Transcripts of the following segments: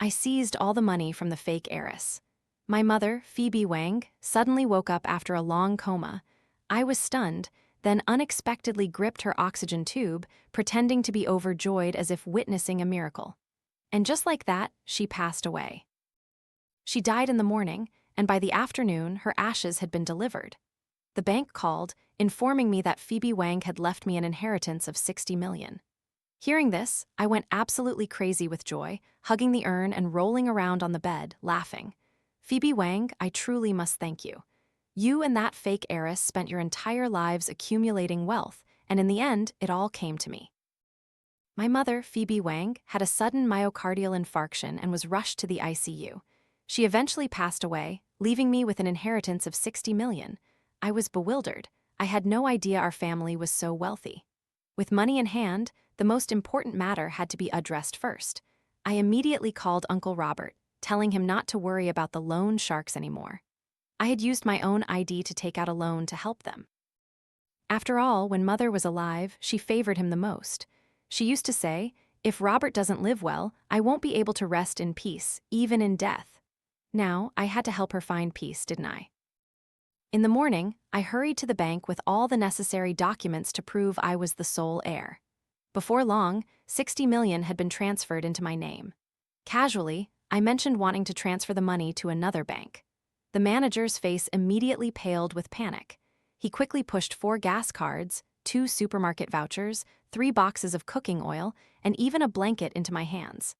I seized all the money from the fake heiress. My mother, Phoebe Wang, suddenly woke up after a long coma. I was stunned, then unexpectedly gripped her oxygen tube, pretending to be overjoyed as if witnessing a miracle. And just like that, she passed away. She died in the morning, and by the afternoon, her ashes had been delivered. The bank called, informing me that Phoebe Wang had left me an inheritance of 60 million. Hearing this, I went absolutely crazy with joy, hugging the urn and rolling around on the bed, laughing. Phoebe Wang, I truly must thank you. You and that fake heiress spent your entire lives accumulating wealth, and in the end, it all came to me. My mother, Phoebe Wang, had a sudden myocardial infarction and was rushed to the ICU. She eventually passed away, leaving me with an inheritance of 60 million. I was bewildered. I had no idea our family was so wealthy. With money in hand, the most important matter had to be addressed first. I immediately called Uncle Robert, telling him not to worry about the loan sharks anymore. I had used my own ID to take out a loan to help them. After all, when Mother was alive, she favored him the most. She used to say, "If Robert doesn't live well, I won't be able to rest in peace, even in death." Now, I had to help her find peace, didn't I? In the morning, I hurried to the bank with all the necessary documents to prove I was the sole heir. Before long, 60 million had been transferred into my name. Casually, I mentioned wanting to transfer the money to another bank. The manager's face immediately paled with panic. He quickly pushed 4 gas cards, 2 supermarket vouchers, 3 boxes of cooking oil, and even a blanket into my hands.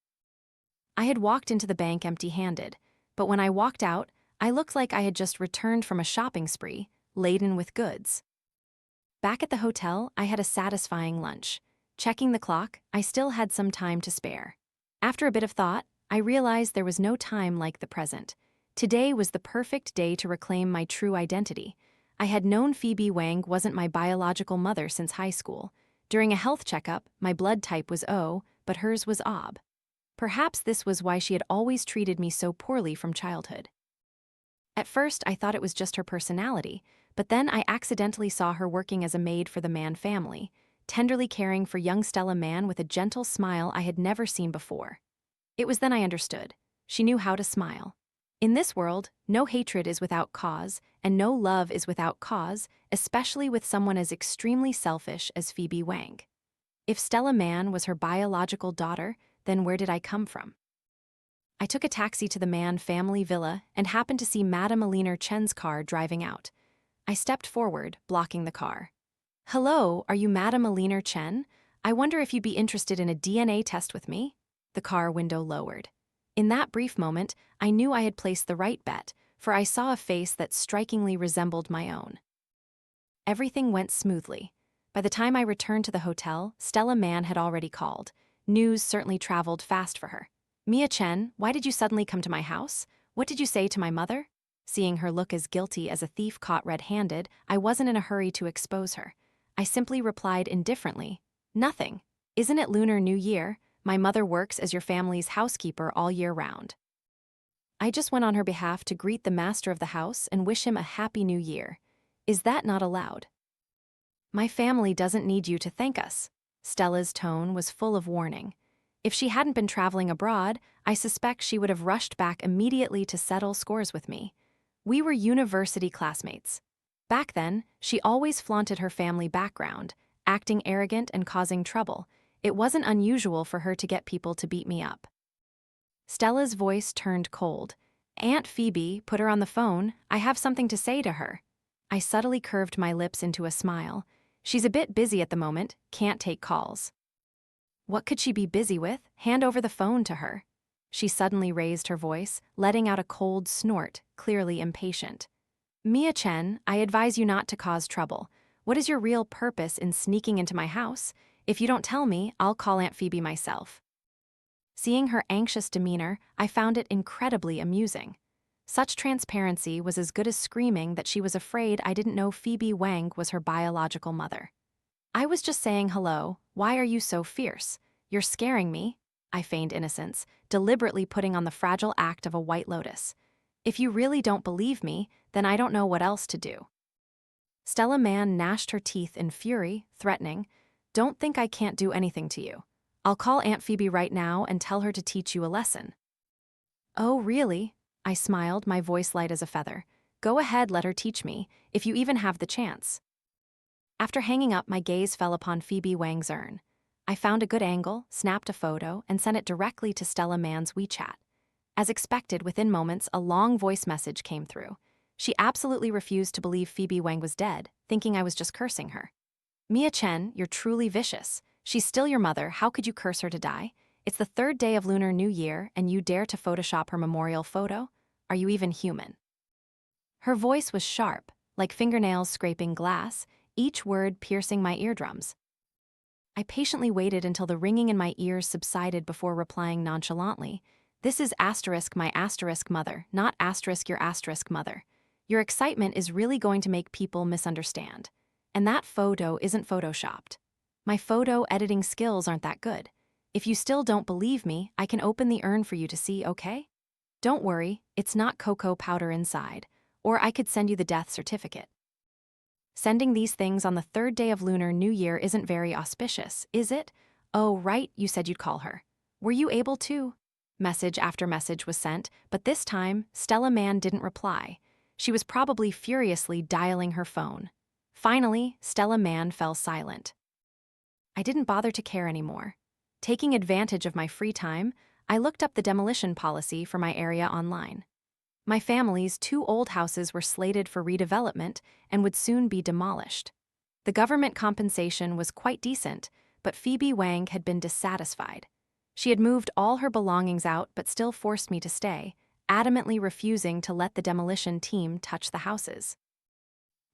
I had walked into the bank empty-handed, but when I walked out, I looked like I had just returned from a shopping spree, laden with goods. Back at the hotel, I had a satisfying lunch. Checking the clock, I still had some time to spare. After a bit of thought, I realized there was no time like the present. Today was the perfect day to reclaim my true identity. I had known Phoebe Wang wasn't my biological mother since high school. During a health checkup, my blood type was O, but hers was OB. Perhaps this was why she had always treated me so poorly from childhood. At first, I thought it was just her personality, but then I accidentally saw her working as a maid for the Mann family, tenderly caring for young Stella Mann with a gentle smile I had never seen before. It was then I understood. She knew how to smile. In this world, no hatred is without cause, and no love is without cause, especially with someone as extremely selfish as Phoebe Wang. If Stella Mann was her biological daughter, then where did I come from? I took a taxi to the Mann family villa and happened to see Madame Alina Chen's car driving out. I stepped forward, blocking the car. "Hello, are you Madame Alina Chen? I wonder if you'd be interested in a DNA test with me?" The car window lowered. In that brief moment, I knew I had placed the right bet, for I saw a face that strikingly resembled my own. Everything went smoothly. By the time I returned to the hotel, Stella Mann had already called. News certainly traveled fast for her. "Mia Chen, why did you suddenly come to my house? What did you say to my mother?" Seeing her look as guilty as a thief caught red-handed, I wasn't in a hurry to expose her. I simply replied indifferently, "Nothing. Isn't it Lunar New Year? My mother works as your family's housekeeper all year round. I just went on her behalf to greet the master of the house and wish him a happy new year. Is that not allowed?" "My family doesn't need you to thank us." Stella's tone was full of warning. If she hadn't been traveling abroad, I suspect she would have rushed back immediately to settle scores with me. We were university classmates. Back then, she always flaunted her family background, acting arrogant and causing trouble. It wasn't unusual for her to get people to beat me up. Stella's voice turned cold. "Aunt Phoebe, put her on the phone. I have something to say to her." I subtly curved my lips into a smile. "She's a bit busy at the moment, can't take calls." What could she be busy with? Hand over the phone to her. She suddenly raised her voice, letting out a cold snort, clearly impatient. "Mia Chen, I advise you not to cause trouble. What is your real purpose in sneaking into my house? If you don't tell me, I'll call Aunt Phoebe myself." Seeing her anxious demeanor, I found it incredibly amusing. Such transparency was as good as screaming that she was afraid I didn't know Phoebe Wang was her biological mother. "I was just saying hello. Why are you so fierce? You're scaring me." I feigned innocence, deliberately putting on the fragile act of a white lotus. "If you really don't believe me, then I don't know what else to do." Stella Mann gnashed her teeth in fury, threatening, "Don't think I can't do anything to you. I'll call Aunt Phoebe right now and tell her to teach you a lesson." Oh, really? I smiled, my voice light as a feather. Go ahead, let her teach me, if you even have the chance. After hanging up, my gaze fell upon Phoebe Wang's urn. I found a good angle, snapped a photo, and sent it directly to Stella Mann's WeChat. As expected, within moments, a long voice message came through. She absolutely refused to believe Phoebe Wang was dead, thinking I was just cursing her. Mia Chen, you're truly vicious. She's still your mother, how could you curse her to die? It's the third day of Lunar New Year, and you dare to Photoshop her memorial photo? Are you even human? Her voice was sharp, like fingernails scraping glass, each word piercing my eardrums. I patiently waited until the ringing in my ears subsided before replying nonchalantly. This is asterisk my asterisk mother, not asterisk your asterisk mother. Your excitement is really going to make people misunderstand. And that photo isn't photoshopped. My photo editing skills aren't that good. If you still don't believe me, I can open the urn for you to see, okay? Don't worry, it's not cocoa powder inside. Or I could send you the death certificate. Sending these things on the third day of Lunar New Year isn't very auspicious, is it? Oh, right, you said you'd call her. Were you able to? Message after message was sent, but this time, Stella Mann didn't reply. She was probably furiously dialing her phone. Finally, Stella Mann fell silent. I didn't bother to care anymore. Taking advantage of my free time, I looked up the demolition policy for my area online. My family's 2 old houses were slated for redevelopment and would soon be demolished. The government compensation was quite decent, but Phoebe Wang had been dissatisfied. She had moved all her belongings out but still forced me to stay, adamantly refusing to let the demolition team touch the houses.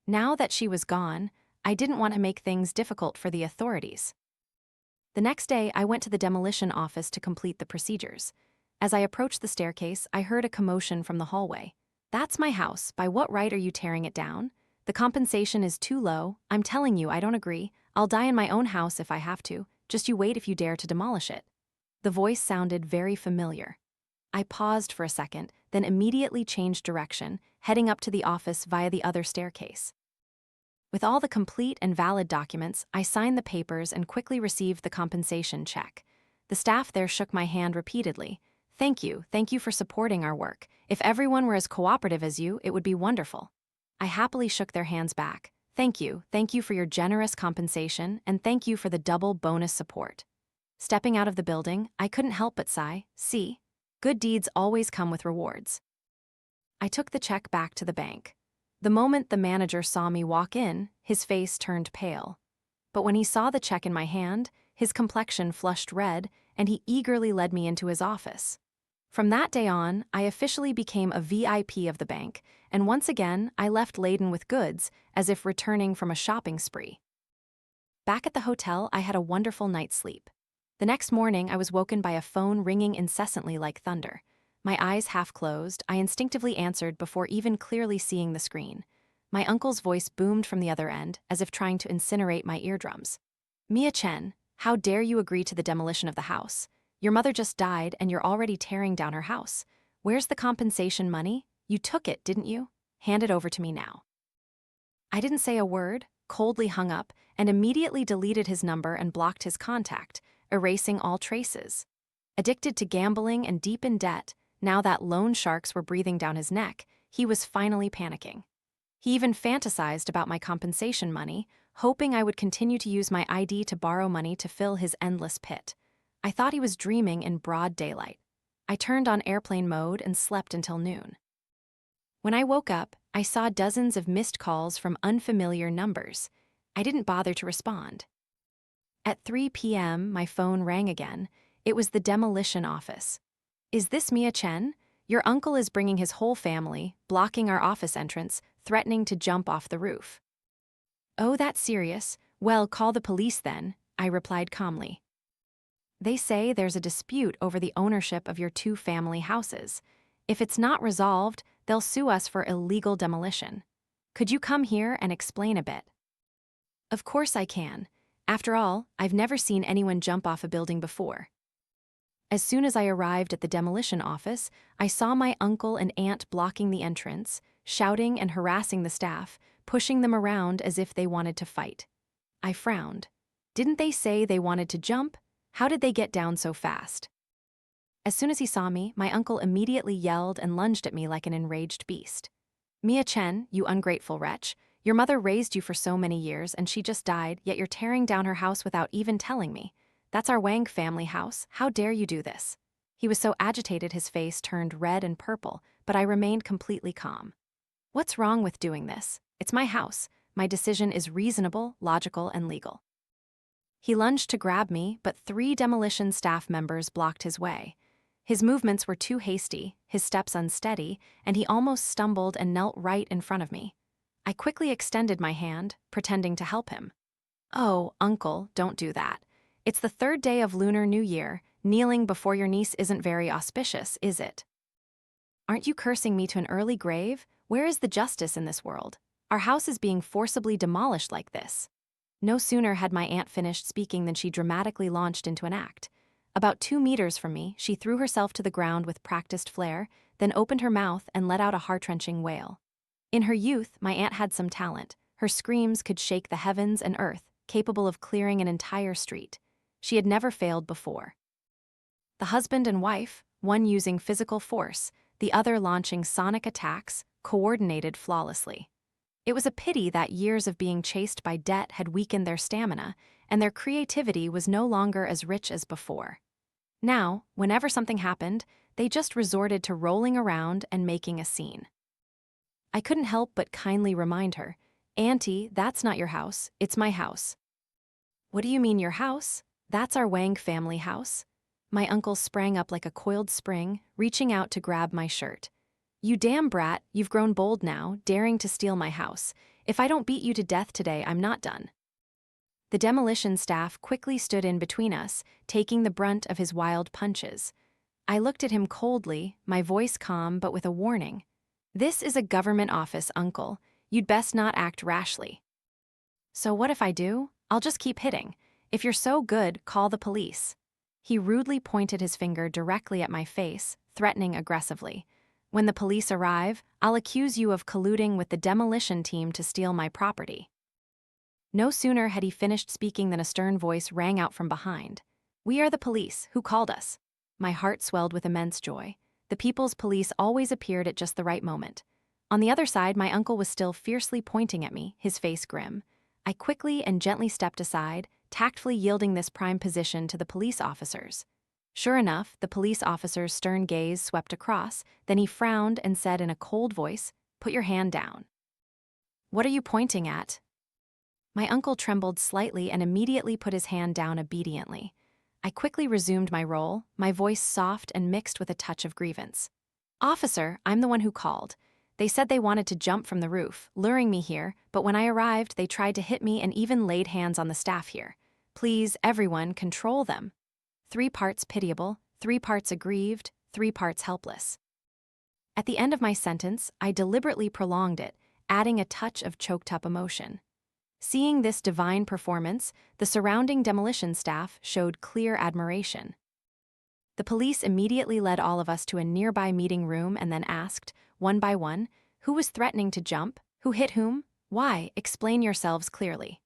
Now that she was gone, I didn't want to make things difficult for the authorities. The next day, I went to the demolition office to complete the procedures. As I approached the staircase, I heard a commotion from the hallway. That's my house. By what right are you tearing it down? The compensation is too low. I'm telling you, I don't agree. I'll die in my own house if I have to. Just you wait if you dare to demolish it. The voice sounded very familiar. I paused for a second, then immediately changed direction, heading up to the office via the other staircase. With all the complete and valid documents, I signed the papers and quickly received the compensation check. The staff there shook my hand repeatedly. Thank you for supporting our work. If everyone were as cooperative as you, it would be wonderful. I happily shook their hands back. Thank you for your generous compensation, and thank you for the double bonus support. Stepping out of the building, I couldn't help but sigh. See, good deeds always come with rewards. I took the check back to the bank. The moment the manager saw me walk in, his face turned pale. But when he saw the check in my hand, his complexion flushed red, and he eagerly led me into his office. From that day on, I officially became a VIP of the bank, and once again, I left laden with goods, as if returning from a shopping spree. Back at the hotel, I had a wonderful night's sleep. The next morning, I was woken by a phone ringing incessantly like thunder. My eyes half closed, I instinctively answered before even clearly seeing the screen. My uncle's voice boomed from the other end, as if trying to incinerate my eardrums. Mia Chen, how dare you agree to the demolition of the house? Your mother just died and you're already tearing down her house. Where's the compensation money? You took it, didn't you? Hand it over to me now. I didn't say a word, coldly hung up, and immediately deleted his number and blocked his contact, erasing all traces. Addicted to gambling and deep in debt, now that loan sharks were breathing down his neck, he was finally panicking. He even fantasized about my compensation money, hoping I would continue to use my ID to borrow money to fill his endless pit. I thought he was dreaming in broad daylight. I turned on airplane mode and slept until noon. When I woke up, I saw dozens of missed calls from unfamiliar numbers. I didn't bother to respond. At 3 p.m., my phone rang again. It was the demolition office. Is this Mia Chen? Your uncle is bringing his whole family, blocking our office entrance, threatening to jump off the roof. Oh, that's serious. Well, call the police then, I replied calmly. They say there's a dispute over the ownership of your 2 family houses. If it's not resolved, they'll sue us for illegal demolition. Could you come here and explain a bit? Of course I can. After all, I've never seen anyone jump off a building before. As soon as I arrived at the demolition office, I saw my uncle and aunt blocking the entrance, shouting and harassing the staff, pushing them around as if they wanted to fight. I frowned. Didn't they say they wanted to jump? How did they get down so fast? As soon as he saw me, my uncle immediately yelled and lunged at me like an enraged beast. Mia Chen, you ungrateful wretch. Your mother raised you for so many years and she just died, yet you're tearing down her house without even telling me. That's our Wang family house. How dare you do this? He was so agitated his face turned red and purple, but I remained completely calm. What's wrong with doing this? It's my house. My decision is reasonable, logical, and legal. He lunged to grab me, but 3 demolition staff members blocked his way. His movements were too hasty, his steps unsteady, and he almost stumbled and knelt right in front of me. I quickly extended my hand, pretending to help him. Oh, uncle, don't do that. It's the 3rd day of Lunar New Year. Kneeling before your niece isn't very auspicious, is it? Aren't you cursing me to an early grave? Where is the justice in this world? Our house is being forcibly demolished like this. No sooner had my aunt finished speaking than she dramatically launched into an act. About 2 meters from me, she threw herself to the ground with practiced flair, then opened her mouth and let out a heart-wrenching wail. In her youth, my aunt had some talent. Her screams could shake the heavens and earth, capable of clearing an entire street. She had never failed before. The husband and wife, one using physical force, the other launching sonic attacks, coordinated flawlessly. It was a pity that years of being chased by debt had weakened their stamina, and their creativity was no longer as rich as before. Now, whenever something happened, they just resorted to rolling around and making a scene. I couldn't help but kindly remind her, "Auntie, that's not your house, it's my house." "What do you mean your house? That's our Wang family house." My uncle sprang up like a coiled spring, reaching out to grab my shirt. "You damn brat, you've grown bold now, daring to steal my house. If I don't beat you to death today, I'm not done." The demolition staff quickly stood in between us, taking the brunt of his wild punches. I looked at him coldly, my voice calm but with a warning. "This is a government office, uncle. You'd best not act rashly." "So what if I do? I'll just keep hitting. If you're so good, call the police." He rudely pointed his finger directly at my face, threatening aggressively. "When the police arrive, I'll accuse you of colluding with the demolition team to steal my property." No sooner had he finished speaking than a stern voice rang out from behind. "We are the police. Who called us?" My heart swelled with immense joy. The people's police always appeared at just the right moment. On the other side, my uncle was still fiercely pointing at me, his face grim. I quickly and gently stepped aside, tactfully yielding this prime position to the police officers. Sure enough, the police officer's stern gaze swept across, then he frowned and said in a cold voice, "Put your hand down." "What are you pointing at?" My uncle trembled slightly and immediately put his hand down obediently. I quickly resumed my role, my voice soft and mixed with a touch of grievance. "Officer, I'm the one who called. They said they wanted to jump from the roof, luring me here, but when I arrived, they tried to hit me and even laid hands on the staff here. Please, everyone, control them." 3 parts pitiable, 3 parts aggrieved, 3 parts helpless. At the end of my sentence, I deliberately prolonged it, adding a touch of choked-up emotion. Seeing this divine performance, the surrounding demolition staff showed clear admiration. The police immediately led all of us to a nearby meeting room and then asked, one by one, who was threatening to jump, who hit whom, why, explain yourselves clearly.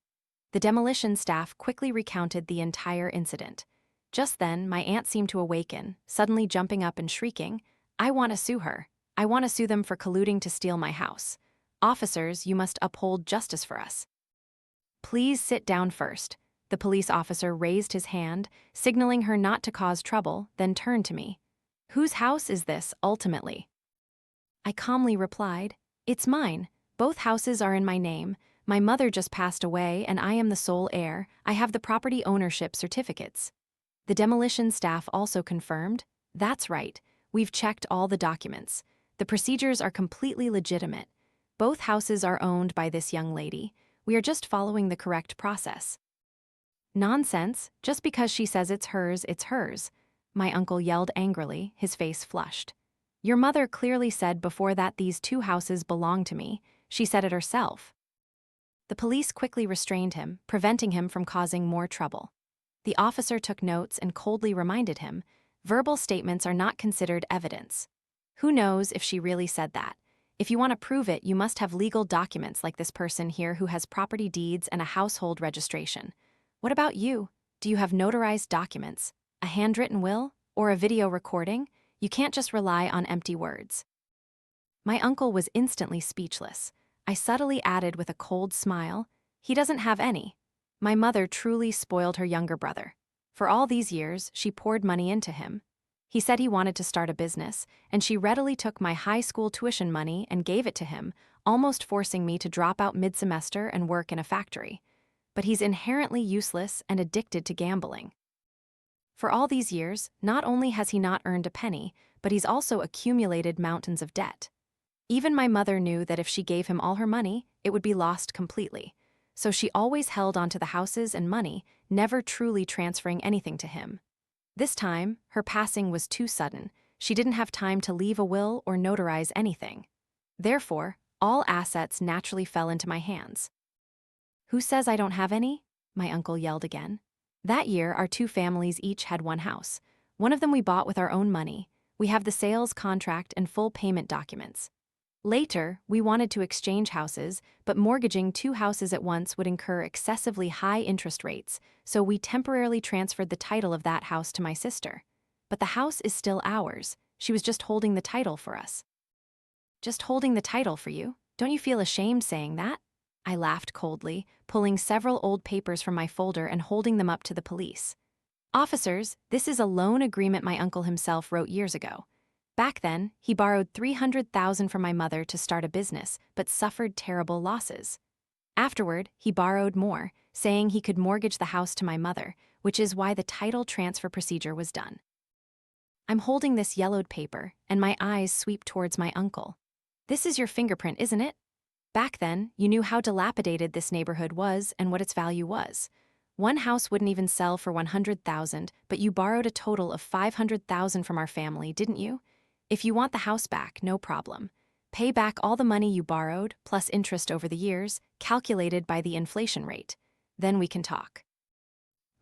The demolition staff quickly recounted the entire incident. Just then, my aunt seemed to awaken, suddenly jumping up and shrieking, "I want to sue her. I want to sue them for colluding to steal my house. Officers, you must uphold justice for us." "Please sit down first." The police officer raised his hand, signaling her not to cause trouble, then turned to me. "Whose house is this, ultimately?" I calmly replied, "It's mine. Both houses are in my name. My mother just passed away and I am the sole heir. I have the property ownership certificates." The demolition staff also confirmed, "That's right. We've checked all the documents. The procedures are completely legitimate. Both houses are owned by this young lady. We are just following the correct process." "Nonsense. Just because she says it's hers, it's hers." My uncle yelled angrily, his face flushed. "Your mother clearly said before that these 2 houses belong to me. She said it herself." The police quickly restrained him, preventing him from causing more trouble. The officer took notes and coldly reminded him, "Verbal statements are not considered evidence. Who knows if she really said that? If you want to prove it, you must have legal documents like this person here who has property deeds and a household registration. What about you? Do you have notarized documents, a handwritten will, or a video recording, you can't just rely on empty words. My uncle was instantly speechless. I subtly added with a cold smile, he doesn't have any. My mother truly spoiled her younger brother. For all these years, she poured money into him. He said he wanted to start a business, and she readily took my high school tuition money and gave it to him, almost forcing me to drop out mid-semester and work in a factory. But he's inherently useless and addicted to gambling. For all these years, not only has he not earned a penny, but he's also accumulated mountains of debt. Even my mother knew that if she gave him all her money, it would be lost completely. So she always held onto the houses and money, never truly transferring anything to him. This time, her passing was too sudden. She didn't have time to leave a will or notarize anything. Therefore, all assets naturally fell into my hands. Who says I don't have any? My uncle yelled again. That year, our two families each had one house. One of them we bought with our own money. We have the sales contract and full payment documents. Later, we wanted to exchange houses, but mortgaging two houses at once would incur excessively high interest rates, so we temporarily transferred the title of that house to my sister. But the house is still ours. She was just holding the title for us. Just holding the title for you? Don't you feel ashamed saying that? I laughed coldly, pulling several old papers from my folder and holding them up to the police. Officers, this is a loan agreement my uncle himself wrote years ago. Back then, he borrowed $300,000 from my mother to start a business, but suffered terrible losses. Afterward, he borrowed more, saying he could mortgage the house to my mother, which is why the title transfer procedure was done. I'm holding this yellowed paper, and my eyes sweep towards my uncle. This is your fingerprint, isn't it? Back then, you knew how dilapidated this neighborhood was and what its value was. One house wouldn't even sell for $100,000, but you borrowed a total of $500,000 from our family, didn't you? If you want the house back, no problem. Pay back all the money you borrowed, plus interest over the years, calculated by the inflation rate. Then we can talk.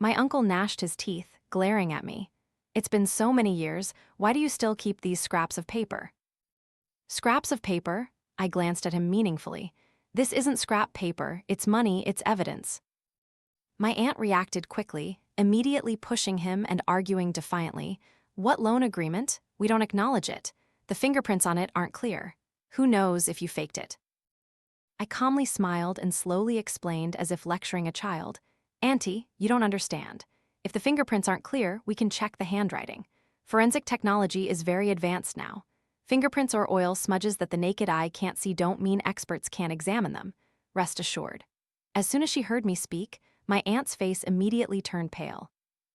My uncle gnashed his teeth, glaring at me. It's been so many years, why do you still keep these scraps of paper? Scraps of paper? I glanced at him meaningfully. This isn't scrap paper, it's money, it's evidence. My aunt reacted quickly, immediately pushing him and arguing defiantly. What loan agreement? We don't acknowledge it. The fingerprints on it aren't clear. Who knows if you faked it? I calmly smiled and slowly explained as if lecturing a child. Auntie, you don't understand. If the fingerprints aren't clear, we can check the handwriting. Forensic technology is very advanced now. Fingerprints or oil smudges that the naked eye can't see don't mean experts can't examine them. Rest assured. As soon as she heard me speak, my aunt's face immediately turned pale.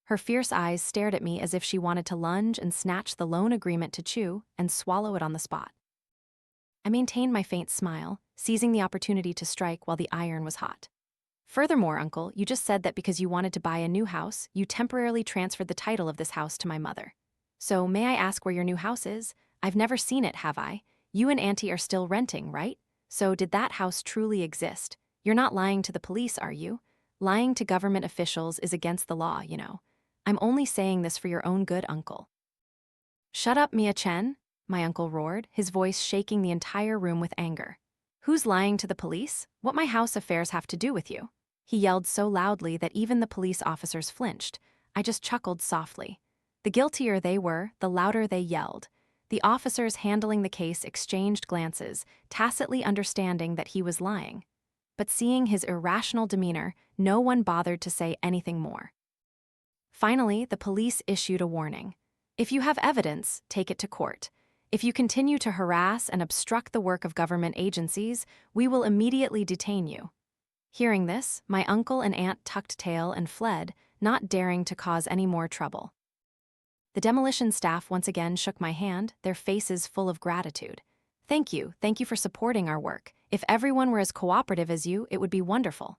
Her fierce eyes stared at me as if she wanted to lunge and snatch the loan agreement to chew and swallow it on the spot. I maintained my faint smile, seizing the opportunity to strike while the iron was hot. Furthermore, Uncle, you just said that because you wanted to buy a new house, you temporarily transferred the title of this house to my mother. So may I ask where your new house is? I've never seen it, have I? You and Auntie are still renting, right? So did that house truly exist? You're not lying to the police, are you? Lying to government officials is against the law, you know. I'm only saying this for your own good, Uncle. Shut up, Mia Chen, my uncle roared, his voice shaking the entire room with anger. Who's lying to the police? What my house affairs have to do with you? He yelled so loudly that even the police officers flinched. I just chuckled softly. The guiltier they were, the louder they yelled. The officers handling the case exchanged glances, tacitly understanding that he was lying. But seeing his irrational demeanor, no one bothered to say anything more. Finally, the police issued a warning. If you have evidence, take it to court. If you continue to harass and obstruct the work of government agencies, we will immediately detain you. Hearing this, my uncle and aunt tucked tail and fled, not daring to cause any more trouble. The demolition staff once again shook my hand, their faces full of gratitude. Thank you for supporting our work. If everyone were as cooperative as you, it would be wonderful.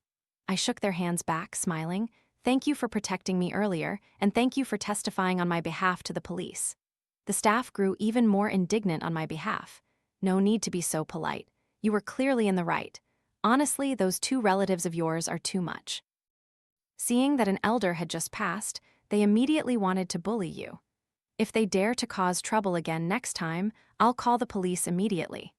I shook their hands back, smiling. Thank you for protecting me earlier, and thank you for testifying on my behalf to the police. The staff grew even more indignant on my behalf. No need to be so polite. You were clearly in the right. Honestly, those two relatives of yours are too much. Seeing that an elder had just passed, they immediately wanted to bully you. If they dare to cause trouble again next time, I'll call the police immediately.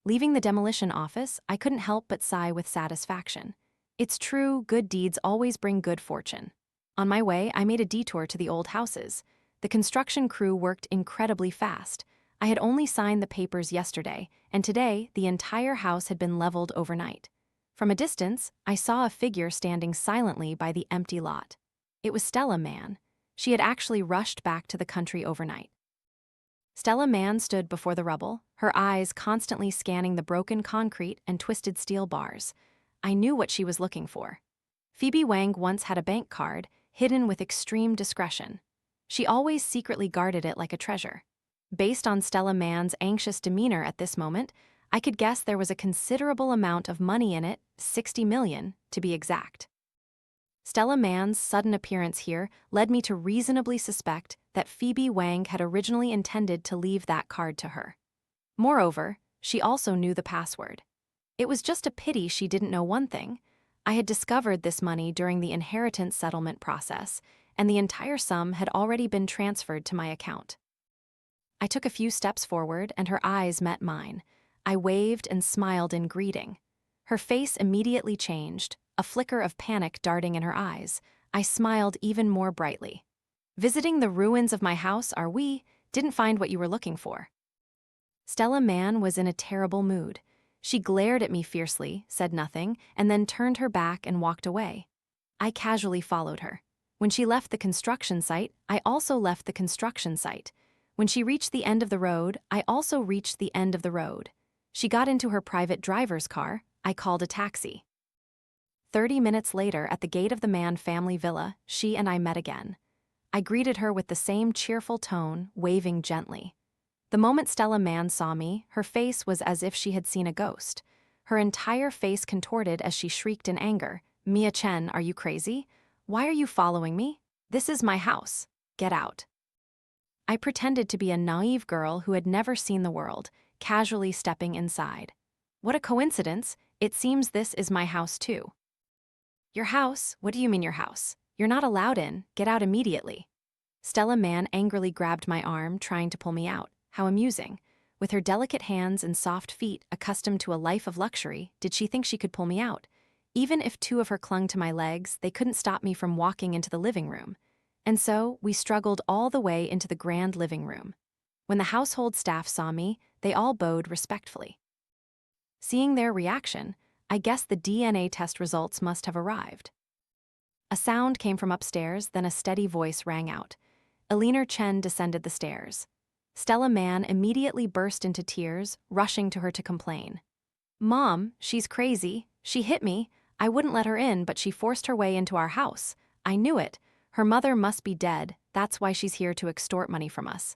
Leaving the demolition office, I couldn't help but sigh with satisfaction. It's true, good deeds always bring good fortune. On my way, I made a detour to the old houses. The construction crew worked incredibly fast. I had only signed the papers yesterday, and today the entire house had been leveled overnight. From a distance, I saw a figure standing silently by the empty lot. It was Stella Mann. She had actually rushed back to the country overnight. Stella Mann stood before the rubble, her eyes constantly scanning the broken concrete and twisted steel bars. I knew what she was looking for. Phoebe Wang once had a bank card, hidden with extreme discretion. She always secretly guarded it like a treasure. Based on Stella Mann's anxious demeanor at this moment, I could guess there was a considerable amount of money in it, 60 million, to be exact. Stella Mann's sudden appearance here led me to reasonably suspect that Phoebe Wang had originally intended to leave that card to her. Moreover, she also knew the password. It was just a pity she didn't know one thing. I had discovered this money during the inheritance settlement process, and the entire sum had already been transferred to my account. I took a few steps forward, and her eyes met mine. I waved and smiled in greeting. Her face immediately changed, a flicker of panic darting in her eyes. I smiled even more brightly. "Visiting the ruins of my house, are we? Didn't find what you were looking for." Stella Mann was in a terrible mood. She glared at me fiercely, said nothing, and then turned her back and walked away. I casually followed her. When she left the construction site, I also left the construction site. When she reached the end of the road, I also reached the end of the road. She got into her private driver's car. I called a taxi. 30 minutes later, at the gate of the Mann family villa, she and I met again. I greeted her with the same cheerful tone, waving gently. The moment Stella Mann saw me, her face was as if she had seen a ghost. Her entire face contorted as she shrieked in anger. "Mia Chen, are you crazy? Why are you following me? This is my house. Get out." I pretended to be a naive girl who had never seen the world, casually stepping inside. "What a coincidence, it seems this is my house too." "Your house? What do you mean your house? You're not allowed in, get out immediately." Stella Mann angrily grabbed my arm, trying to pull me out. How amusing. With her delicate hands and soft feet, accustomed to a life of luxury, did she think she could pull me out? Even if two of her clung to my legs, they couldn't stop me from walking into the living room. And so, we struggled all the way into the grand living room. When the household staff saw me, they all bowed respectfully. Seeing their reaction, I guessed the DNA test results must have arrived. A sound came from upstairs, then a steady voice rang out. Heiress Chen descended the stairs. Stella Mann immediately burst into tears, rushing to her to complain. "Mom, she's crazy. She hit me. I wouldn't let her in, but she forced her way into our house. I knew it. Her mother must be dead. That's why she's here to extort money from us."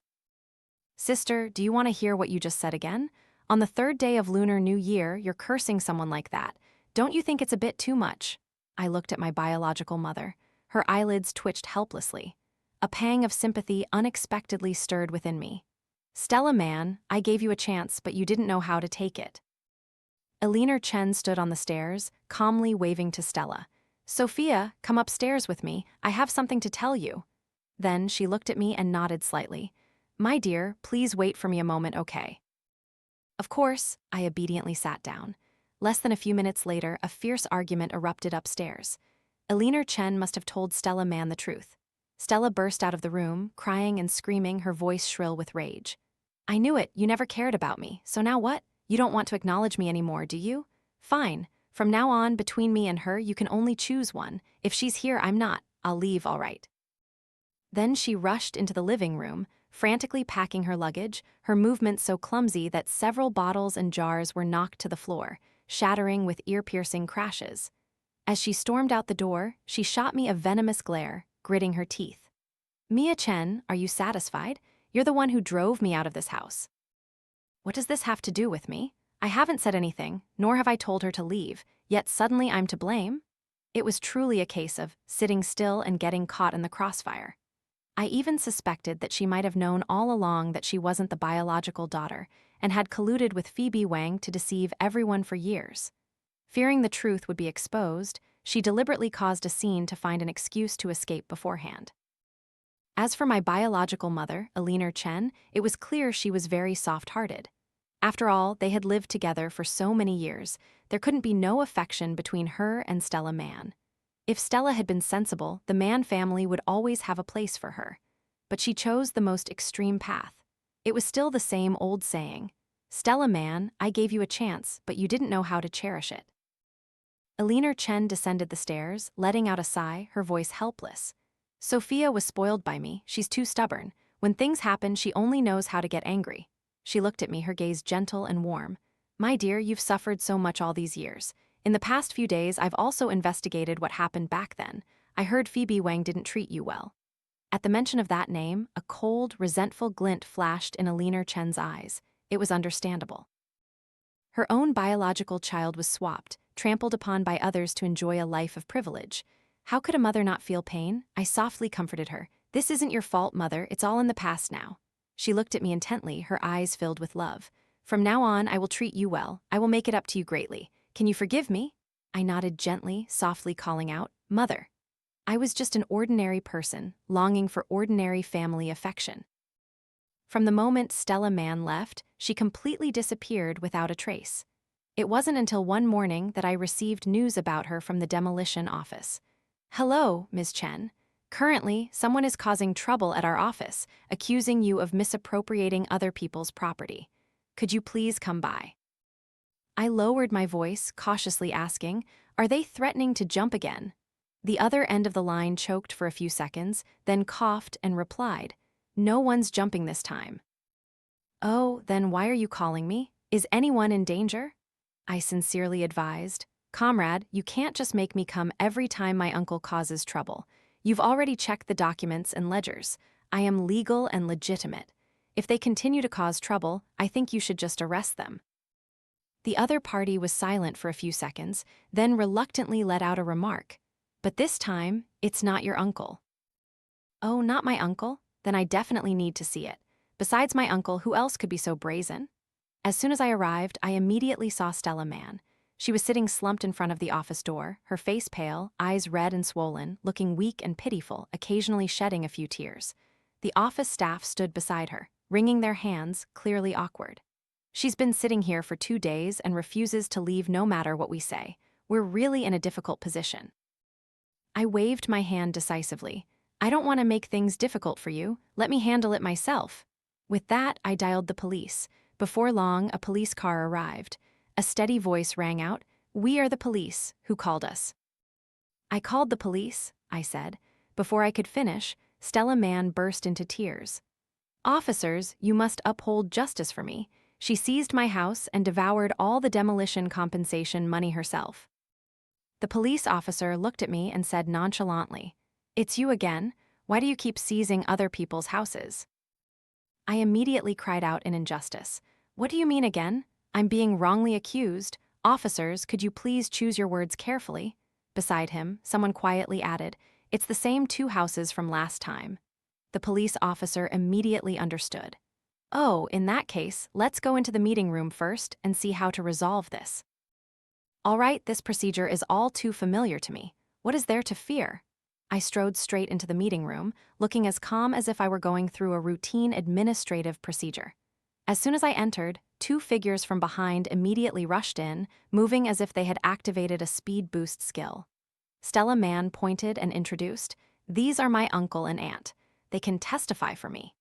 "Sister, do you want to hear what you just said again? On the 3rd day of Lunar New Year, you're cursing someone like that. Don't you think it's a bit too much?" I looked at my biological mother. Her eyelids twitched helplessly. A pang of sympathy unexpectedly stirred within me. "Stella Mann, I gave you a chance, but you didn't know how to take it." Heiress Chen stood on the stairs, calmly waving to Stella. "Sophia, come upstairs with me. I have something to tell you." Then she looked at me and nodded slightly. "My dear, please wait for me a moment, okay?" Of course, I obediently sat down. Less than a few minutes later, a fierce argument erupted upstairs. Heiress Chen must have told Stella Mann the truth. Stella burst out of the room, crying and screaming, her voice shrill with rage. "I knew it, you never cared about me, so now what? You don't want to acknowledge me anymore, do you? Fine. From now on, between me and her, you can only choose one. If she's here, I'm not. I'll leave, all right." Then she rushed into the living room, frantically packing her luggage, her movements so clumsy that several bottles and jars were knocked to the floor, shattering with ear-piercing crashes. As she stormed out the door, she shot me a venomous glare, gritting her teeth. "Mia Chen, are you satisfied? You're the one who drove me out of this house." "What does this have to do with me? I haven't said anything, nor have I told her to leave, yet suddenly I'm to blame?" It was truly a case of sitting still and getting caught in the crossfire. I even suspected that she might have known all along that she wasn't the biological daughter and had colluded with Phoebe Wang to deceive everyone for years. Fearing the truth would be exposed, she deliberately caused a scene to find an excuse to escape beforehand. As for my biological mother, Heiress Chen, it was clear she was very soft-hearted. After all, they had lived together for so many years, there couldn't be no affection between her and Stella Mann. If Stella had been sensible, the Mann family would always have a place for her. but she chose the most extreme path. It was still the same old saying, "Stella man, I gave you a chance, but you didn't know how to cherish it." Elena Chen descended the stairs, letting out a sigh, her voice helpless. "Sophia was spoiled by me, she's too stubborn. When things happen, she only knows how to get angry." She looked at me, her gaze gentle and warm. "My dear, you've suffered so much all these years. In the past few days, I've also investigated what happened back then. I heard Phoebe Wang didn't treat you well." At the mention of that name, a cold, resentful glint flashed in Elena Chen's eyes. It was understandable. Her own biological child was swapped, trampled upon by others to enjoy a life of privilege. How could a mother not feel pain? I softly comforted her. "This isn't your fault, mother, it's all in the past now." She looked at me intently, her eyes filled with love. "From now on, I will treat you well. I will make it up to you greatly. Can you forgive me?" I nodded gently, softly calling out, "Mother." I was just an ordinary person, longing for ordinary family affection. From the moment Stella Mann left, she completely disappeared without a trace. It wasn't until one morning that I received news about her from the demolition office. "Hello, Ms. Chen. Currently, someone is causing trouble at our office, accusing you of misappropriating other people's property. Could you please come by?" I lowered my voice, cautiously asking, "Are they threatening to jump again?" The other end of the line choked for a few seconds, then coughed and replied, "No one's jumping this time." "Oh, then why are you calling me? Is anyone in danger?" I sincerely advised. "Comrade, you can't just make me come every time my uncle causes trouble. You've already checked the documents and ledgers. I am legal and legitimate. If they continue to cause trouble, I think you should just arrest them." The other party was silent for a few seconds, then reluctantly let out a remark. "But this time, it's not your uncle." "Oh, not my uncle? Then I definitely need to see it. Besides my uncle, who else could be so brazen?" As soon as I arrived, I immediately saw Stella Mann. She was sitting slumped in front of the office door, her face pale, eyes red and swollen, looking weak and pitiful, occasionally shedding a few tears. The office staff stood beside her, wringing their hands, clearly awkward. "She's been sitting here for 2 days and refuses to leave no matter what we say. We're really in a difficult position." I waved my hand decisively. "I don't want to make things difficult for you. Let me handle it myself." With that, I dialed the police. Before long, a police car arrived. A steady voice rang out, "We are the police. Who called us?" "I called the police," I said. Before I could finish, Stella Mann burst into tears. "Officers, you must uphold justice for me. She seized my house and devoured all the demolition compensation money herself." The police officer looked at me and said nonchalantly, "It's you again. Why do you keep seizing other people's houses?" I immediately cried out in injustice. "What do you mean again? I'm being wrongly accused. Officers, could you please choose your words carefully?" Beside him, someone quietly added, "It's the same 2 houses from last time." The police officer immediately understood. "Oh, in that case, let's go into the meeting room first and see how to resolve this." "All right, this procedure is all too familiar to me. What is there to fear?" I strode straight into the meeting room, looking as calm as if I were going through a routine administrative procedure. As soon as I entered, 2 figures from behind immediately rushed in, moving as if they had activated a speed boost skill. Stella Mann pointed and introduced, "These are my uncle and aunt. They can testify for me."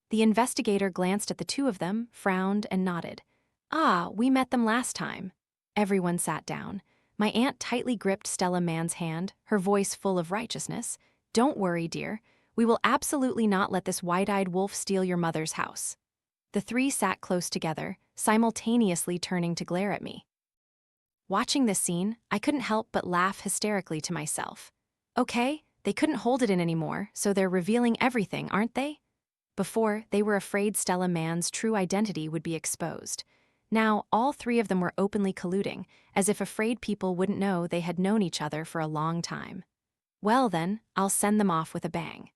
The investigator glanced at the 2 of them, frowned, and nodded. "Ah, we met them last time." Everyone sat down. My aunt tightly gripped Stella Mann's hand, her voice full of righteousness. "Don't worry, dear. We will absolutely not let this wide-eyed wolf steal your mother's house." The 3 sat close together, simultaneously turning to glare at me. Watching this scene, I couldn't help but laugh hysterically to myself. Okay, they couldn't hold it in anymore, so they're revealing everything, aren't they? Before, they were afraid Stella Mann's true identity would be exposed. Now, all 3 of them were openly colluding, as if afraid people wouldn't know they had known each other for a long time. Well then, I'll send them off with a bang.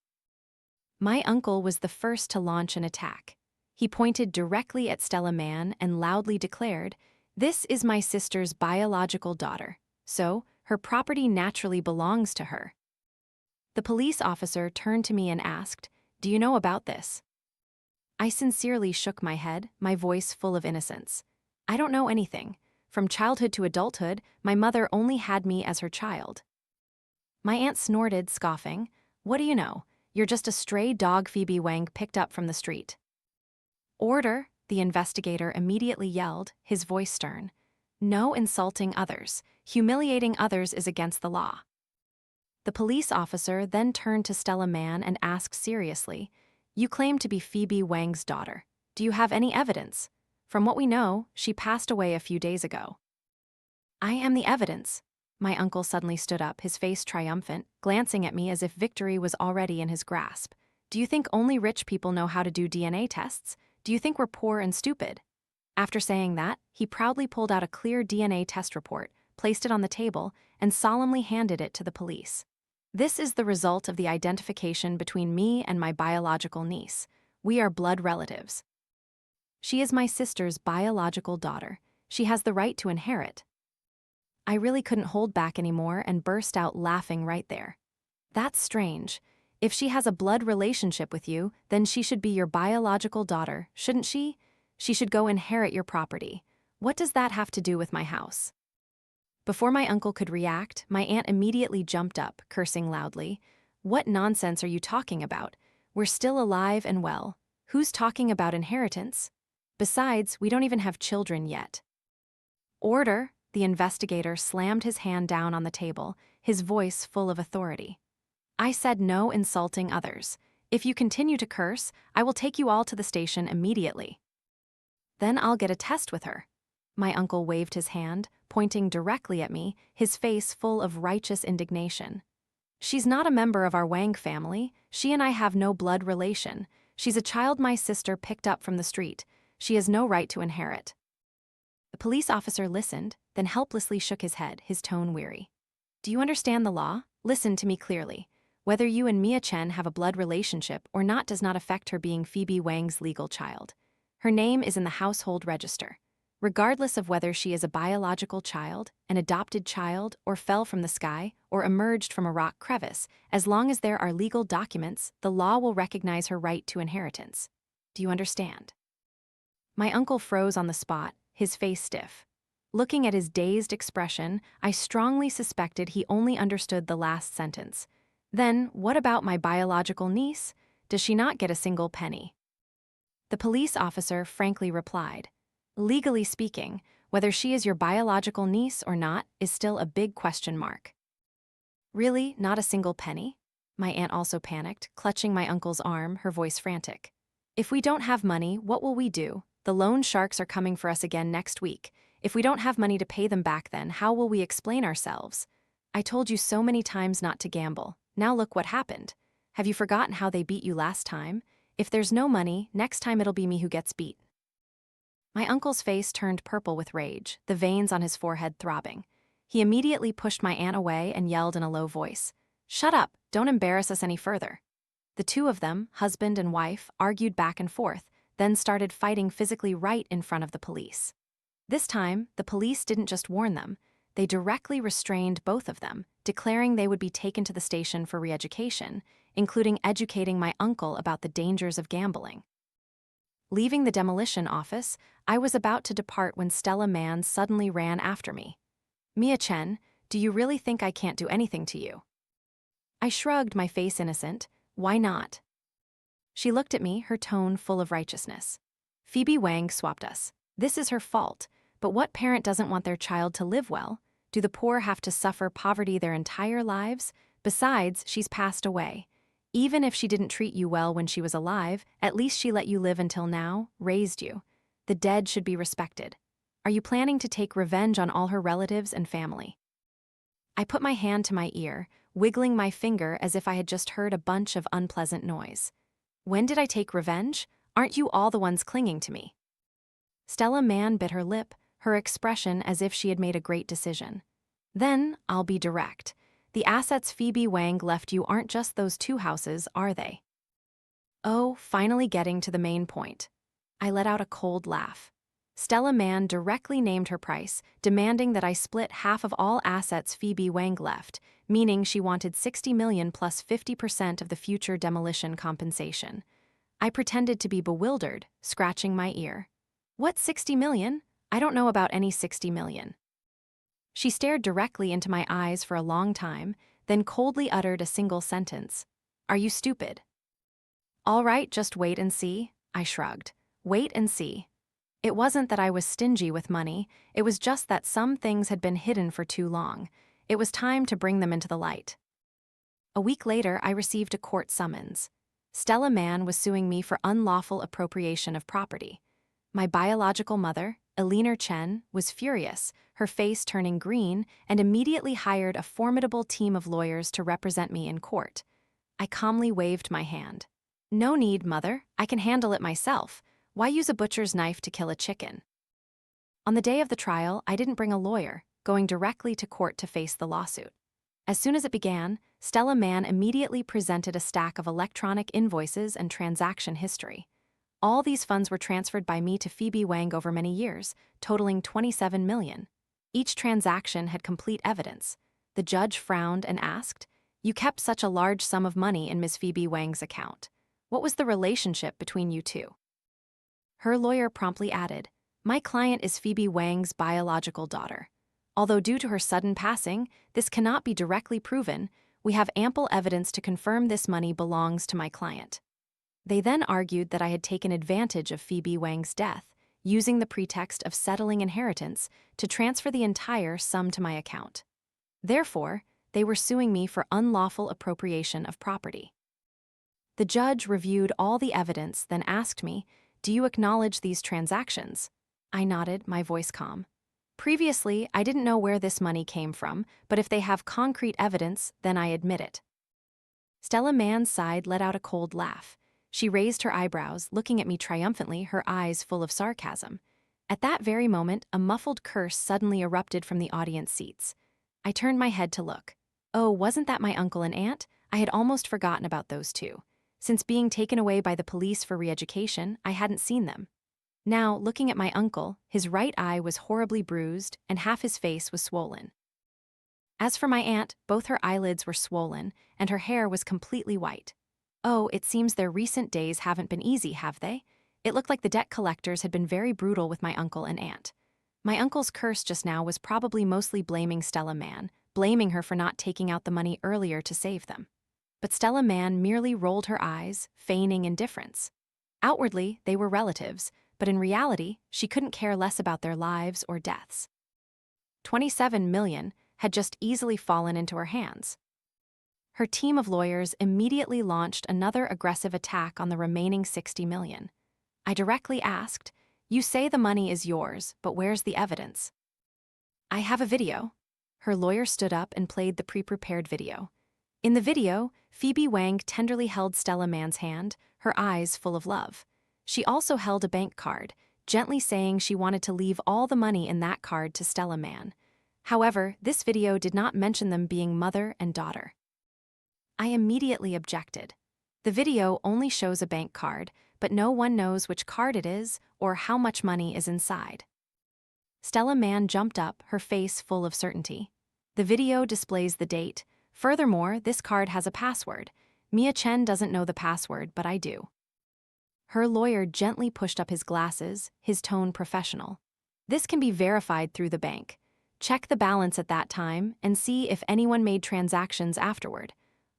My uncle was the first to launch an attack. He pointed directly at Stella Mann and loudly declared, "This is my sister's biological daughter, so her property naturally belongs to her." The police officer turned to me and asked, "Do you know about this?" I sincerely shook my head, my voice full of innocence. "I don't know anything. From childhood to adulthood, my mother only had me as her child." My aunt snorted, scoffing, "What do you know? You're just a stray dog Phoebe Wang picked up from the street. Order, the investigator immediately yelled, his voice stern. No insulting others. Humiliating others is against the law. The police officer then turned to Stella Mann and asked seriously, You claim to be Phoebe Wang's daughter. Do you have any evidence? From what we know, she passed away a few days ago. I am the evidence. My uncle suddenly stood up, his face triumphant, glancing at me as if victory was already in his grasp. Do you think only rich people know how to do DNA tests? Do you think we're poor and stupid? After saying that, he proudly pulled out a clear DNA test report, placed it on the table, and solemnly handed it to the police. This is the result of the identification between me and my biological niece. We are blood relatives. She is my sister's biological daughter. She has the right to inherit. I really couldn't hold back anymore and burst out laughing right there. That's strange. If she has a blood relationship with you, then she should be your biological daughter, shouldn't she? She should go inherit your property. What does that have to do with my house? Before my uncle could react, my aunt immediately jumped up, cursing loudly. What nonsense are you talking about? We're still alive and well. Who's talking about inheritance? Besides, we don't even have children yet. Order, the investigator slammed his hand down on the table, his voice full of authority. I said no insulting others. If you continue to curse, I will take you all to the station immediately. Then I'll get a test with her. My uncle waved his hand, pointing directly at me, his face full of righteous indignation. She's not a member of our Wang family. She and I have no blood relation. She's a child my sister picked up from the street. She has no right to inherit. The police officer listened, then helplessly shook his head, his tone weary. Do you understand the law? Listen to me clearly. Whether you and Mia Chen have a blood relationship or not does not affect her being Phoebe Wang's legal child. Her name is in the household register. Regardless of whether she is a biological child, an adopted child, or fell from the sky, or emerged from a rock crevice, as long as there are legal documents, the law will recognize her right to inheritance. Do you understand? My uncle froze on the spot, his face stiff. Looking at his dazed expression, I strongly suspected he only understood the last sentence. Then, what about my biological niece? Does she not get a single penny? The police officer frankly replied, Legally speaking, whether she is your biological niece or not is still a big question mark. Really, not a single penny? My aunt also panicked, clutching my uncle's arm, her voice frantic. If we don't have money, what will we do? The loan sharks are coming for us again next week. If we don't have money to pay them back then, how will we explain ourselves? I told you so many times not to gamble. Now look what happened. Have you forgotten how they beat you last time? If there's no money, next time it'll be me who gets beat. My uncle's face turned purple with rage, the veins on his forehead throbbing. He immediately pushed my aunt away and yelled in a low voice, Shut up, don't embarrass us any further. The two of them, husband and wife, argued back and forth, then started fighting physically right in front of the police. This time, the police didn't just warn them, they directly restrained both of them, declaring they would be taken to the station for re-education, including educating my uncle about the dangers of gambling. Leaving the demolition office, I was about to depart when Stella Mann suddenly ran after me. Mia Chen, do you really think I can't do anything to you? I shrugged, my face innocent. Why not? She looked at me, her tone full of righteousness. Phoebe Wang swapped us. This is her fault, but what parent doesn't want their child to live well? Do the poor have to suffer poverty their entire lives? Besides, she's passed away. Even if she didn't treat you well when she was alive, at least she let you live until now, raised you. The dead should be respected. Are you planning to take revenge on all her relatives and family? I put my hand to my ear, wiggling my finger as if I had just heard a bunch of unpleasant noise. When did I take revenge? Aren't you all the ones clinging to me? Stella Mann bit her lip, her expression as if she had made a great decision. Then, I'll be direct. The assets Phoebe Wang left you aren't just those 2 houses, are they? Oh, finally getting to the main point. I let out a cold laugh. Stella Mann directly named her price, demanding that I split half of all assets Phoebe Wang left, meaning she wanted $60 million plus 50% of the future demolition compensation. I pretended to be bewildered, scratching my ear. What $60 million? I don't know about any $60 million. She stared directly into my eyes for a long time, then coldly uttered a single sentence. Are you stupid? All right, just wait and see, I shrugged. Wait and see. It wasn't that I was stingy with money, it was just that some things had been hidden for too long. It was time to bring them into the light. A week later, I received a court summons. Stella Mann was suing me for unlawful appropriation of property. My biological mother, Eleanor Chen, was furious, her face turning green, and immediately hired a formidable team of lawyers to represent me in court. I calmly waved my hand. No need, mother, I can handle it myself. Why use a butcher's knife to kill a chicken? On the day of the trial, I didn't bring a lawyer, going directly to court to face the lawsuit. As soon as it began, Stella Mann immediately presented a stack of electronic invoices and transaction history. All these funds were transferred by me to Phoebe Wang over many years, totaling $27 million. Each transaction had complete evidence. The judge frowned and asked, "You kept such a large sum of money in Ms. Phoebe Wang's account. What was the relationship between you two?" Her lawyer promptly added, "My client is Phoebe Wang's biological daughter. Although due to her sudden passing, this cannot be directly proven, we have ample evidence to confirm this money belongs to my client." They then argued that I had taken advantage of Phoebe Wang's death, using the pretext of settling inheritance to transfer the entire sum to my account. Therefore, they were suing me for unlawful appropriation of property. The judge reviewed all the evidence, then asked me, "Do you acknowledge these transactions?" I nodded, my voice calm. Previously, I didn't know where this money came from, but if they have concrete evidence, then I admit it. Stella Mann's side let out a cold laugh. She raised her eyebrows, looking at me triumphantly, her eyes full of sarcasm. At that very moment, a muffled curse suddenly erupted from the audience seats. I turned my head to look. Oh, wasn't that my uncle and aunt? I had almost forgotten about those two. Since being taken away by the police for re-education, I hadn't seen them. Now, looking at my uncle, his right eye was horribly bruised and half his face was swollen. As for my aunt, both her eyelids were swollen and her hair was completely white. Oh, it seems their recent days haven't been easy, have they? It looked like the debt collectors had been very brutal with my uncle and aunt. My uncle's curse just now was probably mostly blaming Stella Mann, blaming her for not taking out the money earlier to save them. But Stella Mann merely rolled her eyes, feigning indifference. Outwardly, they were relatives, but in reality, she couldn't care less about their lives or deaths. $27 million had just easily fallen into her hands. Her team of lawyers immediately launched another aggressive attack on the remaining $60 million. I directly asked, "You say the money is yours, but where's the evidence?" "I have a video." Her lawyer stood up and played the pre-prepared video. In the video, Phoebe Wang tenderly held Stella Mann's hand, her eyes full of love. She also held a bank card, gently saying she wanted to leave all the money in that card to Stella Mann. However, this video did not mention them being mother and daughter. I immediately objected. The video only shows a bank card, but no one knows which card it is or how much money is inside. Stella Mann jumped up, her face full of certainty. The video displays the date. Furthermore, this card has a password. Mia Chen doesn't know the password, but I do. Her lawyer gently pushed up his glasses, his tone professional. "This can be verified through the bank. Check the balance at that time and see if anyone made transactions afterward.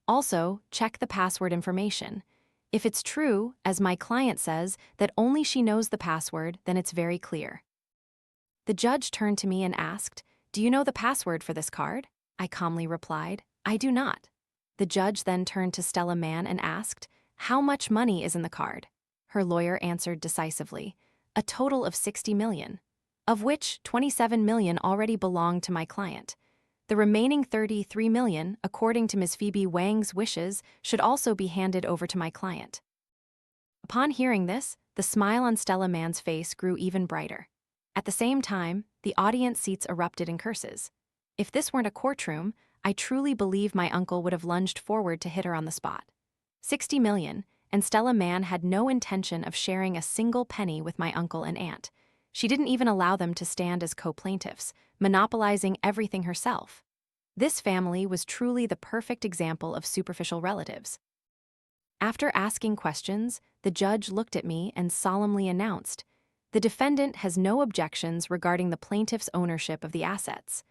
Also, check the password information. If it's true, as my client says, that only she knows the password, then it's very clear." The judge turned to me and asked, "Do you know the password for this card?" I calmly replied, "I do not." The judge then turned to Stella Mann and asked, "How much money is in the card?" Her lawyer answered decisively, "A total of $60 million, of which $27 million already belonged to my client. The remaining $33 million, according to Ms. Phoebe Wang's wishes, should also be handed over to my client." Upon hearing this, the smile on Stella Mann's face grew even brighter. At the same time, the audience seats erupted in curses. If this weren't a courtroom, I truly believe my uncle would have lunged forward to hit her on the spot. $60 million, and Stella Mann had no intention of sharing a single penny with my uncle and aunt. She didn't even allow them to stand as co-plaintiffs, monopolizing everything herself. This family was truly the perfect example of superficial relatives. After asking questions, the judge looked at me and solemnly announced, "The defendant has no objections regarding the plaintiff's ownership of the assets.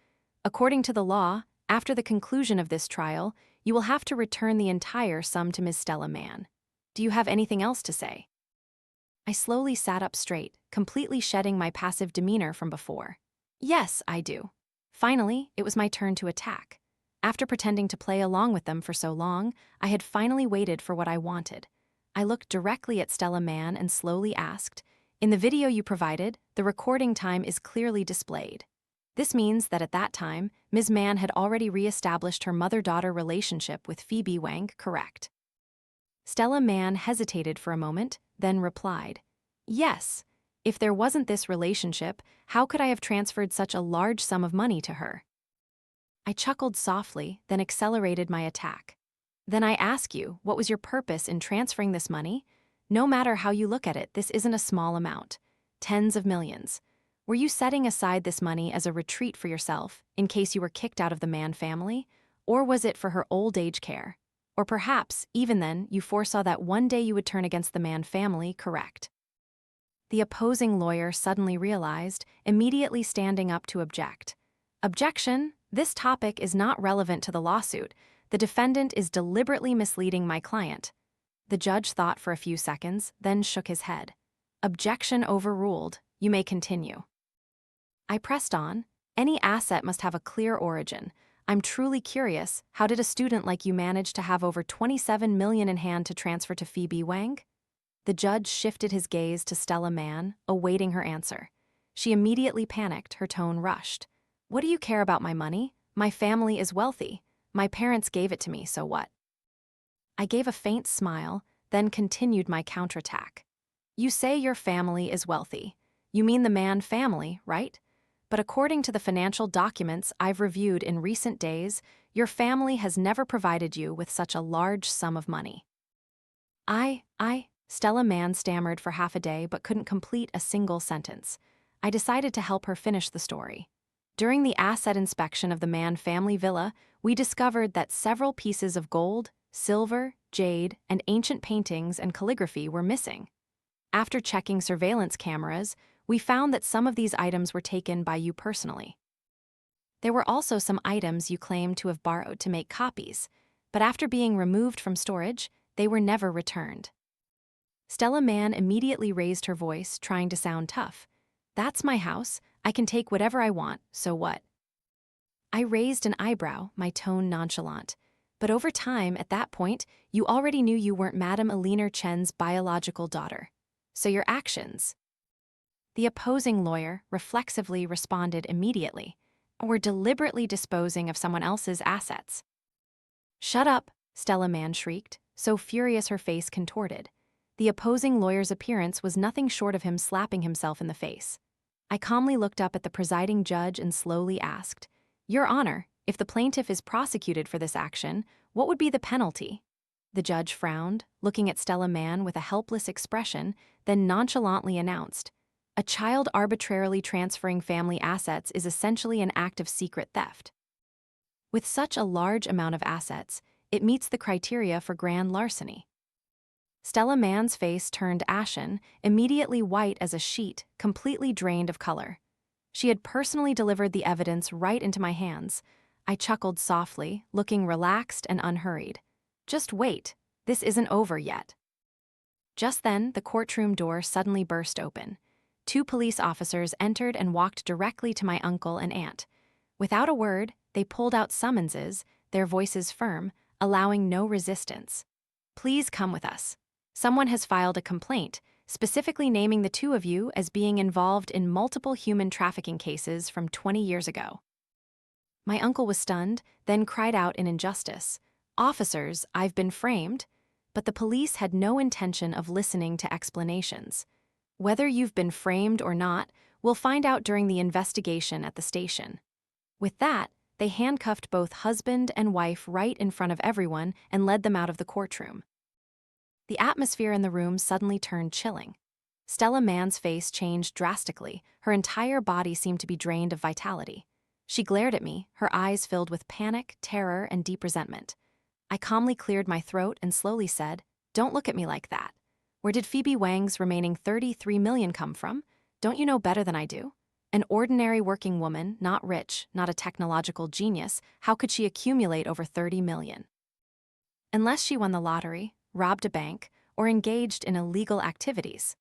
According to the law, after the conclusion of this trial, you will have to return the entire sum to Ms. Stella Mann. Do you have anything else to say? I slowly sat up straight, completely shedding my passive demeanor from before. Yes, I do. Finally, it was my turn to attack. After pretending to play along with them for so long, I had finally waited for what I wanted. I looked directly at Stella Mann and slowly asked, "In the video you provided, the recording time is clearly displayed. This means that at that time, Ms. Mann had already re-established her mother-daughter relationship with Phoebe Wang, correct?" Stella Mann hesitated for a moment, then replied, "Yes. If there wasn't this relationship, how could I have transferred such a large sum of money to her?" I chuckled softly, then accelerated my attack. "Then I ask you, what was your purpose in transferring this money? No matter how you look at it, this isn't a small amount. Tens of millions. Were you setting aside this money as a retreat for yourself, in case you were kicked out of the Mann family? Or was it for her old age care? Or perhaps, even then, you foresaw that one day you would turn against the Mann family, correct?" The opposing lawyer suddenly realized, immediately standing up to object. "Objection! This topic is not relevant to the lawsuit. The defendant is deliberately misleading my client." The judge thought for a few seconds, then shook his head. "Objection overruled. You may continue." I pressed on. "Any asset must have a clear origin. I'm truly curious, how did a student like you manage to have over 27 million in hand to transfer to Phoebe Wang?" The judge shifted his gaze to Stella Mann, awaiting her answer. She immediately panicked, her tone rushed. "What do you care about my money? My family is wealthy. My parents gave it to me, so what?" I gave a faint smile, then continued my counterattack. "You say your family is wealthy. You mean the Mann family, right? But according to the financial documents I've reviewed in recent days, your family has never provided you with such a large sum of money." Stella Mann stammered for half a day but couldn't complete a single sentence. I decided to help her finish the story. "During the asset inspection of the Mann family villa, we discovered that several pieces of gold, silver, jade, and ancient paintings and calligraphy were missing. After checking surveillance cameras, we found that some of these items were taken by you personally. There were also some items you claimed to have borrowed to make copies, but after being removed from storage, they were never returned." Stella Mann immediately raised her voice, trying to sound tough. "That's my house. I can take whatever I want, so what?" I raised an eyebrow, my tone nonchalant. "But over time, at that point, you already knew you weren't Madame Alina Chen's biological daughter. So your actions—" The opposing lawyer reflexively responded immediately, "Were deliberately disposing of someone else's assets." "Shut up," Stella Mann shrieked, so furious her face contorted. The opposing lawyer's appearance was nothing short of him slapping himself in the face. I calmly looked up at the presiding judge and slowly asked, "Your Honor, if the plaintiff is prosecuted for this action, what would be the penalty?" The judge frowned, looking at Stella Mann with a helpless expression, then nonchalantly announced, "A child arbitrarily transferring family assets is essentially an act of secret theft. With such a large amount of assets, it meets the criteria for grand larceny." Stella Mann's face turned ashen, immediately white as a sheet, completely drained of color. She had personally delivered the evidence right into my hands. I chuckled softly, looking relaxed and unhurried. "Just wait, this isn't over yet." Just then, the courtroom door suddenly burst open. 2 police officers entered and walked directly to my uncle and aunt. Without a word, they pulled out summonses, their voices firm, allowing no resistance. "Please come with us. Someone has filed a complaint, specifically naming the 2 of you as being involved in multiple human trafficking cases from 20 years ago." My uncle was stunned, then cried out in injustice, "Officers, I've been framed." But the police had no intention of listening to explanations. "Whether you've been framed or not, we'll find out during the investigation at the station." With that, they handcuffed both husband and wife right in front of everyone and led them out of the courtroom. The atmosphere in the room suddenly turned chilling. Stella Mann's face changed drastically. Her entire body seemed to be drained of vitality. She glared at me, her eyes filled with panic, terror, and deep resentment. I calmly cleared my throat and slowly said, "Don't look at me like that. Where did Phoebe Wang's remaining 33 million come from? Don't you know better than I do? An ordinary working woman, not rich, not a technological genius, how could she accumulate over 30 million? Unless she won the lottery, robbed a bank, or engaged in illegal activities.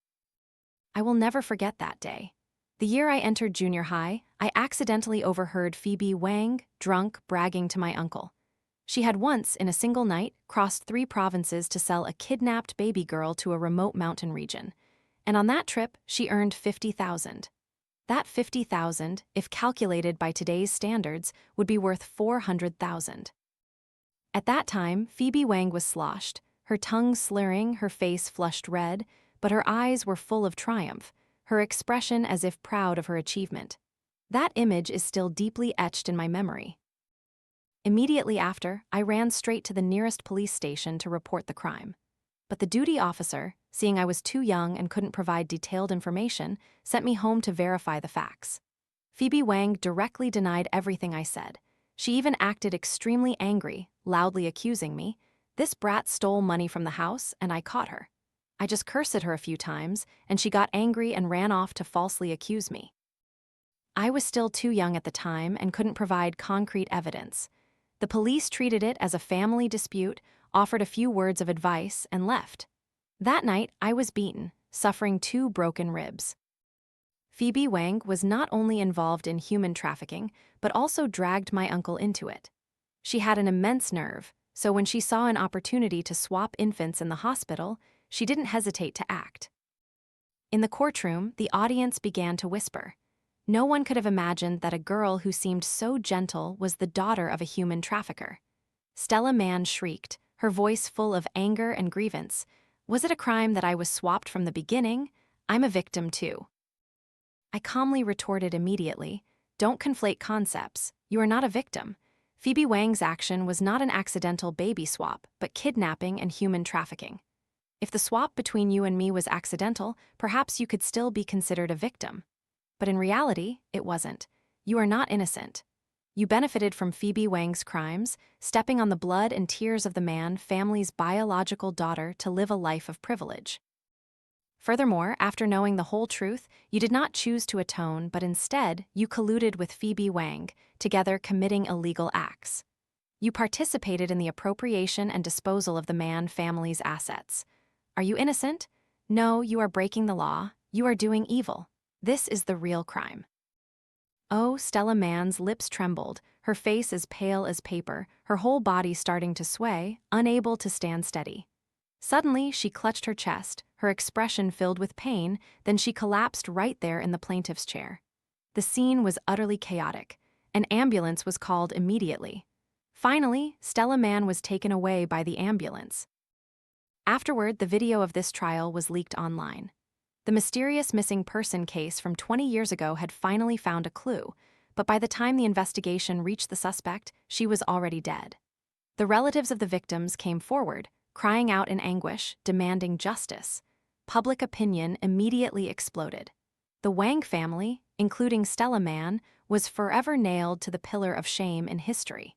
I will never forget that day. The year I entered junior high, I accidentally overheard Phoebe Wang, drunk, bragging to my uncle. She had once, in a single night, crossed 3 provinces to sell a kidnapped baby girl to a remote mountain region. And on that trip, she earned $50,000. That $50,000, if calculated by today's standards, would be worth $400,000. At that time, Phoebe Wang was sloshed, her tongue slurring, her face flushed red, but her eyes were full of triumph, her expression as if proud of her achievement. That image is still deeply etched in my memory. Immediately after, I ran straight to the nearest police station to report the crime. But the duty officer, seeing I was too young and couldn't provide detailed information, sent me home to verify the facts. Phoebe Wang directly denied everything I said. She even acted extremely angry, loudly accusing me. This brat stole money from the house, and I caught her. I just cursed at her a few times, and she got angry and ran off to falsely accuse me. I was still too young at the time and couldn't provide concrete evidence. The police treated it as a family dispute, offered a few words of advice, and left. That night, I was beaten, suffering 2 broken ribs. Phoebe Wang was not only involved in human trafficking, but also dragged my uncle into it. She had an immense nerve, so when she saw an opportunity to swap infants in the hospital, she didn't hesitate to act. In the courtroom, the audience began to whisper. No one could have imagined that a girl who seemed so gentle was the daughter of a human trafficker. Stella Mann shrieked, her voice full of anger and grievance. Was it a crime that I was swapped from the beginning? I'm a victim too. I calmly retorted immediately, don't conflate concepts. You are not a victim. Phoebe Wang's action was not an accidental baby swap, but kidnapping and human trafficking. If the swap between you and me was accidental, perhaps you could still be considered a victim. But in reality, it wasn't. You are not innocent. You benefited from Phoebe Wang's crimes, stepping on the blood and tears of the man, family's biological daughter, to live a life of privilege. Furthermore, after knowing the whole truth, you did not choose to atone, but instead, you colluded with Phoebe Wang, together committing illegal acts. You participated in the appropriation and disposal of the man family's assets. Are you innocent? No, you are breaking the law. You are doing evil. This is the real crime. Oh, Stella Mann's lips trembled, her face as pale as paper, her whole body starting to sway, unable to stand steady. Suddenly, she clutched her chest, her expression filled with pain, then she collapsed right there in the plaintiff's chair. The scene was utterly chaotic. An ambulance was called immediately. Finally, Stella Mann was taken away by the ambulance. Afterward, the video of this trial was leaked online. The mysterious missing person case from 20 years ago had finally found a clue, but by the time the investigation reached the suspect, she was already dead. The relatives of the victims came forward, crying out in anguish, demanding justice. Public opinion immediately exploded. The Wang family, including Stella Mann, was forever nailed to the pillar of shame in history.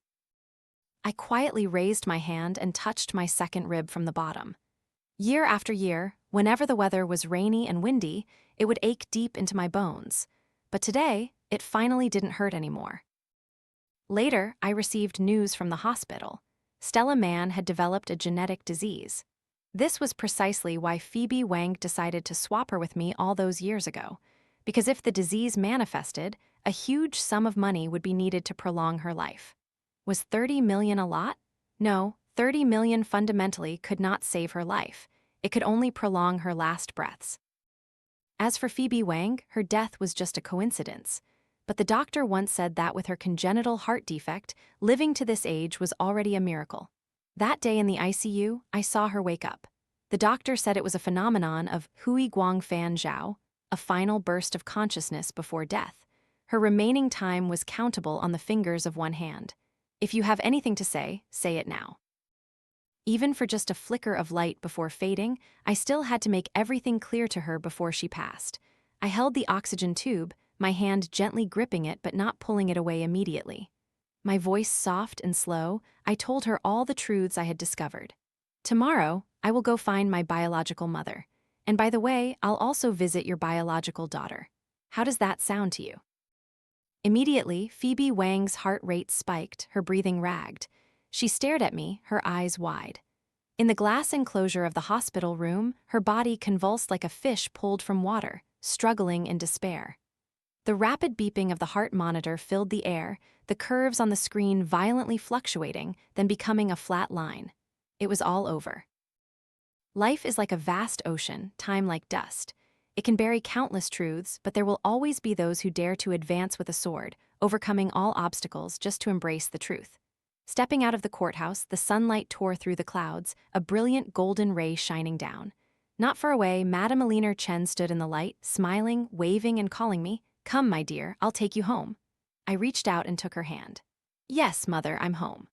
I quietly raised my hand and touched my second rib from the bottom. Year after year, whenever the weather was rainy and windy, it would ache deep into my bones. But today, it finally didn't hurt anymore. Later, I received news from the hospital. Stella Mann had developed a genetic disease. This was precisely why Phoebe Wang decided to swap her with me all those years ago. Because if the disease manifested, a huge sum of money would be needed to prolong her life. Was $30 million a lot? No, $30 million fundamentally could not save her life. It could only prolong her last breaths. As for Phoebe Wang, her death was just a coincidence. But the doctor once said that with her congenital heart defect, living to this age was already a miracle. That day in the ICU, I saw her wake up. The doctor said it was a phenomenon of Hui Guang Fan Zhao, a final burst of consciousness before death. Her remaining time was countable on the fingers of one hand. If you have anything to say it now. Even for just a flicker of light before fading, I still had to make everything clear to her before she passed. I held the oxygen tube, my hand gently gripping it but not pulling it away immediately. My voice soft and slow, I told her all the truths I had discovered. Tomorrow, I will go find my biological mother. And by the way, I'll also visit your biological daughter. How does that sound to you? Immediately, Phoebe Wang's heart rate spiked, her breathing ragged. She stared at me, her eyes wide. In the glass enclosure of the hospital room, her body convulsed like a fish pulled from water, struggling in despair. The rapid beeping of the heart monitor filled the air, the curves on the screen violently fluctuating, then becoming a flat line. It was all over. Life is like a vast ocean, time like dust. It can bury countless truths, but there will always be those who dare to advance with a sword, overcoming all obstacles just to embrace the truth. Stepping out of the courthouse, the sunlight tore through the clouds, a brilliant golden ray shining down. Not far away, Madame Aline Chen stood in the light, smiling, waving, and calling me, "Come, my dear, I'll take you home." I reached out and took her hand. "Yes, mother, I'm home."